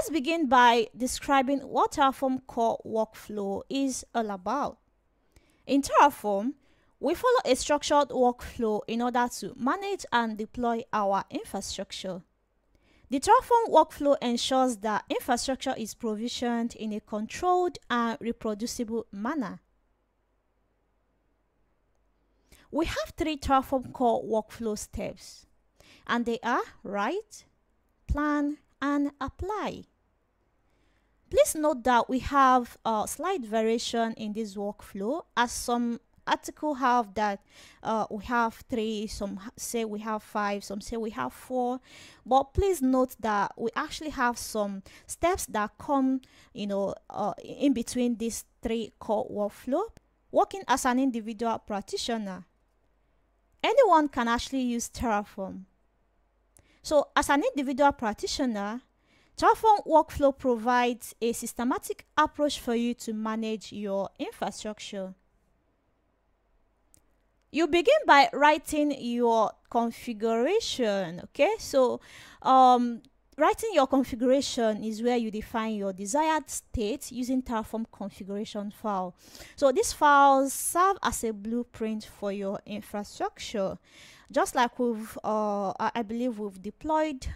let's begin by describing what Terraform core workflow is all about. In Terraform, we follow a structured workflow in order to manage and deploy our infrastructure. The Terraform workflow ensures that infrastructure is provisioned in a controlled and reproducible manner. We have 3 Terraform core workflow steps, and they are write, plan, and apply. Please note that we have a slight variation in this workflow, as some articles have that we have 3, some say we have 5, some say we have 4, but please note that we actually have some steps that come in between these 3 core workflow. Working as an individual practitioner, anyone can actually use Terraform. So as an individual practitioner, Terraform Workflow provides a systematic approach for you to manage your infrastructure. You begin by writing your configuration, okay? So writing your configuration is where you define your desired state using Terraform configuration file. So these files serve as a blueprint for your infrastructure. Just like I believe we've deployed,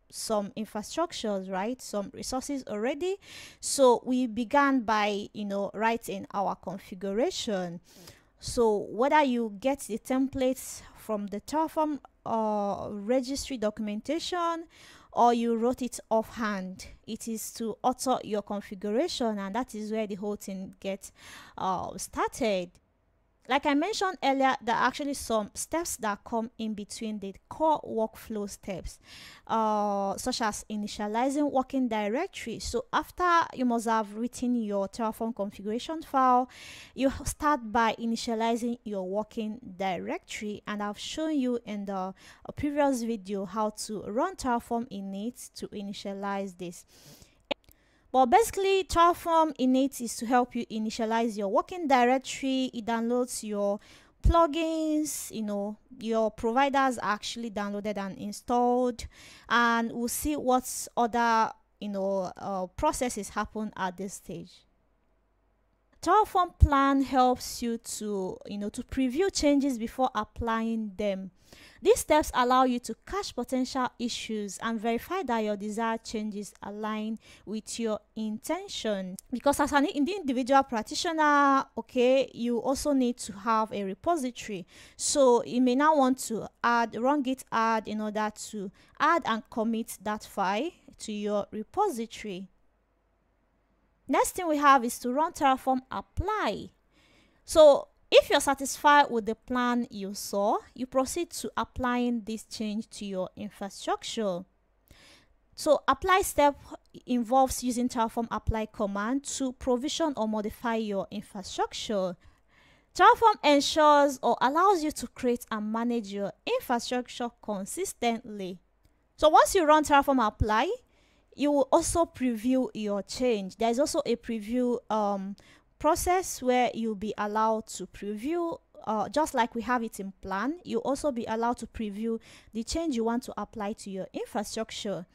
some infrastructures, right? Some resources already. So we began by, writing our configuration. So whether you get the templates from the Terraform registry documentation or you wrote it offhand, it is to author your configuration, and that is where the whole thing gets started. Like I mentioned earlier, there are actually some steps that come in between the core workflow steps, such as initializing working directory. So after you must have written your Terraform configuration file, you start by initializing your working directory, and I've shown you in the previous video how to run Terraform init to initialize this. But basically, Terraform init is to help you initialize your working directory. It downloads your plugins, your providers are actually downloaded and installed, and we'll see what other processes happen at this stage. Terraform plan helps you to to preview changes before applying them. These steps allow you to catch potential issues and verify that your desired changes align with your intention. Because as an individual practitioner, okay, you also need to have a repository. So you may now want to run git add in order to add and commit that file to your repository. Next thing we have is to run Terraform apply. So if you're satisfied with the plan you saw, you proceed to applying this change to your infrastructure. So apply step involves using Terraform apply command to provision or modify your infrastructure. Terraform ensures or allows you to create and manage your infrastructure consistently. So once you run Terraform apply, you will also preview your change. There is also a preview process where you'll be allowed to preview, just like we have it in plan. You'll also be allowed to preview the change you want to apply to your infrastructure.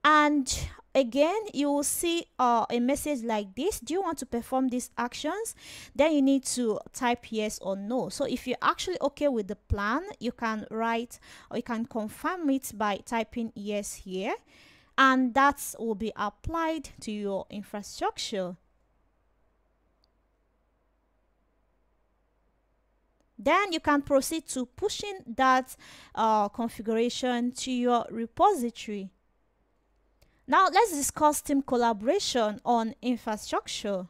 And again, you will see a message like this: do you want to perform these actions? Then you need to type yes or no. So if you're actually okay with the plan, you can write, or you can confirm it by typing yes here, and that will be applied to your infrastructure. Then you can proceed to pushing that configuration to your repository. Now let's discuss team collaboration on infrastructure.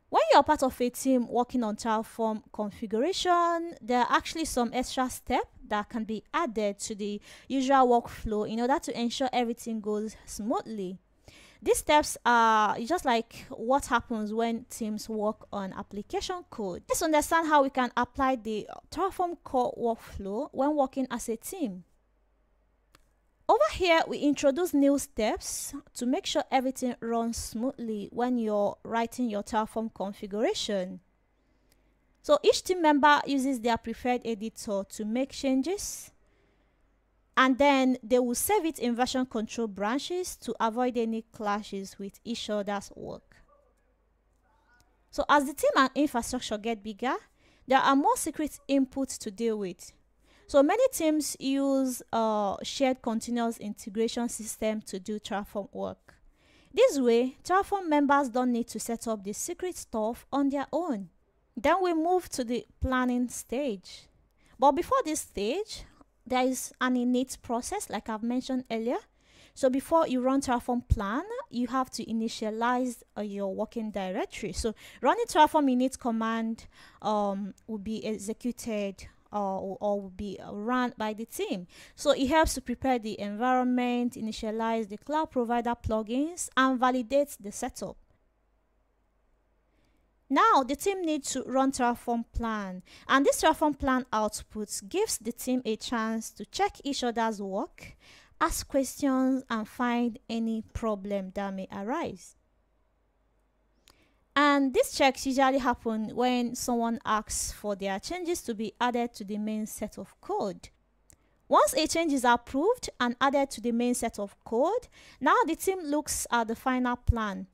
When you're part of a team working on Terraform configuration, there are actually some extra steps that can be added to the usual workflow in order to ensure everything goes smoothly. These steps are just like what happens when teams work on application code. Let's understand how we can apply the Terraform core workflow when working as a team. Over here, we introduce new steps to make sure everything runs smoothly when you're writing your Terraform configuration. So each team member uses their preferred editor to make changes, and then they will save it in version control branches to avoid any clashes with each other's work. So as the team and infrastructure get bigger, there are more secret inputs to deal with. So many teams use shared continuous integration system to do Terraform work. This way, Terraform members don't need to set up the secret stuff on their own. Then we move to the planning stage. But before this stage, there is an init process like I've mentioned earlier. So before you run Terraform plan, you have to initialize your working directory. So running Terraform init command will be executed or will be run by the team. So it helps to prepare the environment, initialize the cloud provider plugins, and validate the setup. Now the team needs to run Terraform plan, and this Terraform plan output gives the team a chance to check each other's work, ask questions, and find any problem that may arise. And these checks usually happen when someone asks for their changes to be added to the main set of code. Once a change is approved and added to the main set of code, now the team looks at the final plan.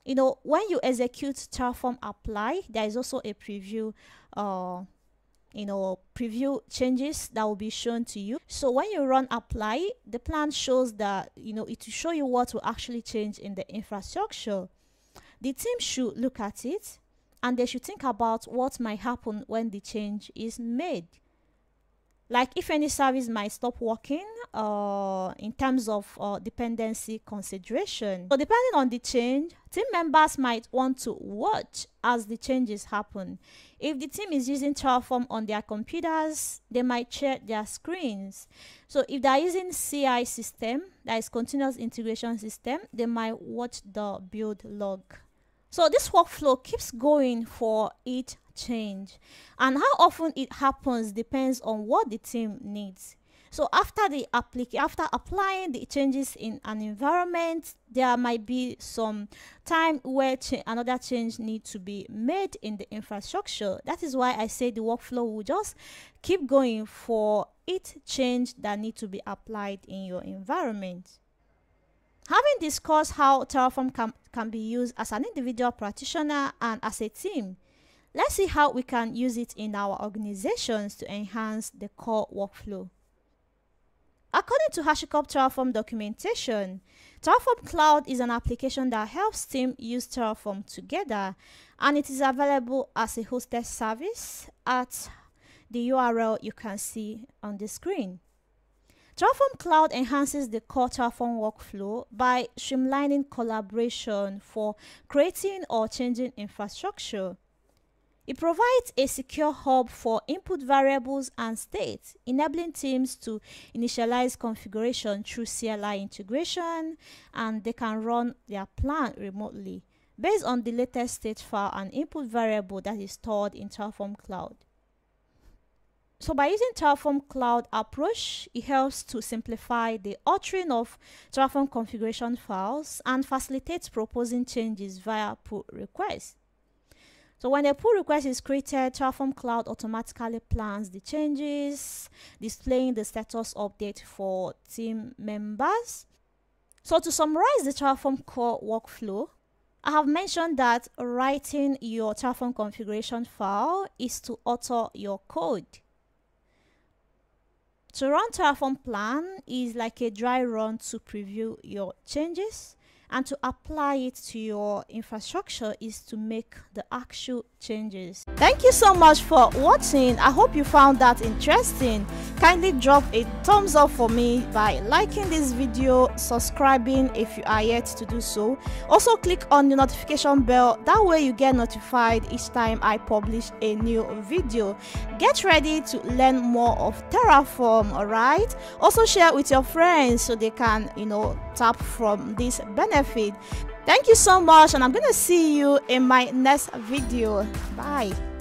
You know, when you execute Terraform apply, there is also a preview, preview changes that will be shown to you. So when you run apply, the plan shows that, it will show you what will actually change in the infrastructure. The team should look at it, and they should think about what might happen when the change is made. Like if any service might stop working in terms of dependency consideration. So depending on the change, team members might want to watch as the changes happen. If the team is using Terraform on their computers, they might share their screens. So if they are using CI system, that is continuous integration system, they might watch the build log. So this workflow keeps going for each change, and how often it happens depends on what the team needs. So after applying the changes in an environment, there might be some time where another change needs to be made in the infrastructure. That is why I say the workflow will just keep going for each change that needs to be applied in your environment. Having discussed how Terraform can be used as an individual practitioner and as a team, let's see how we can use it in our organizations to enhance the core workflow. According to HashiCorp Terraform documentation, TerraformTutorial Cloud is an application that helps teams use Terraform together, and it is available as a hosted service at the URL you can see on the screen. TerraformTutorial Cloud enhances the core Terraform workflow by streamlining collaboration for creating or changing infrastructure. It provides a secure hub for input variables and state, enabling teams to initialize configuration through CLI integration, and they can run their plan remotely based on the latest state file and input variable that is stored in Terraform Cloud. So by using Terraform Cloud approach, it helps to simplify the authoring of Terraform configuration files and facilitates proposing changes via pull requests. So when a pull request is created, Terraform Cloud automatically plans the changes, displaying the status update for team members. So to summarize the Terraform core workflow, I have mentioned that writing your Terraform configuration file is to author your code. To run Terraform plan is like a dry run to preview your changes, and to apply it to your infrastructure is to make the actual changes. Thank you so much for watching. I hope you found that interesting. Kindly drop a thumbs up for me by liking this video, subscribing if you are yet to do so. Also click on the notification bell, that way you get notified each time I publish a new video. Get ready to learn more of Terraform, alright? Also share with your friends so they can, tap from this benefit. Thank you so much, and I'm gonna see you in my next video. Bye.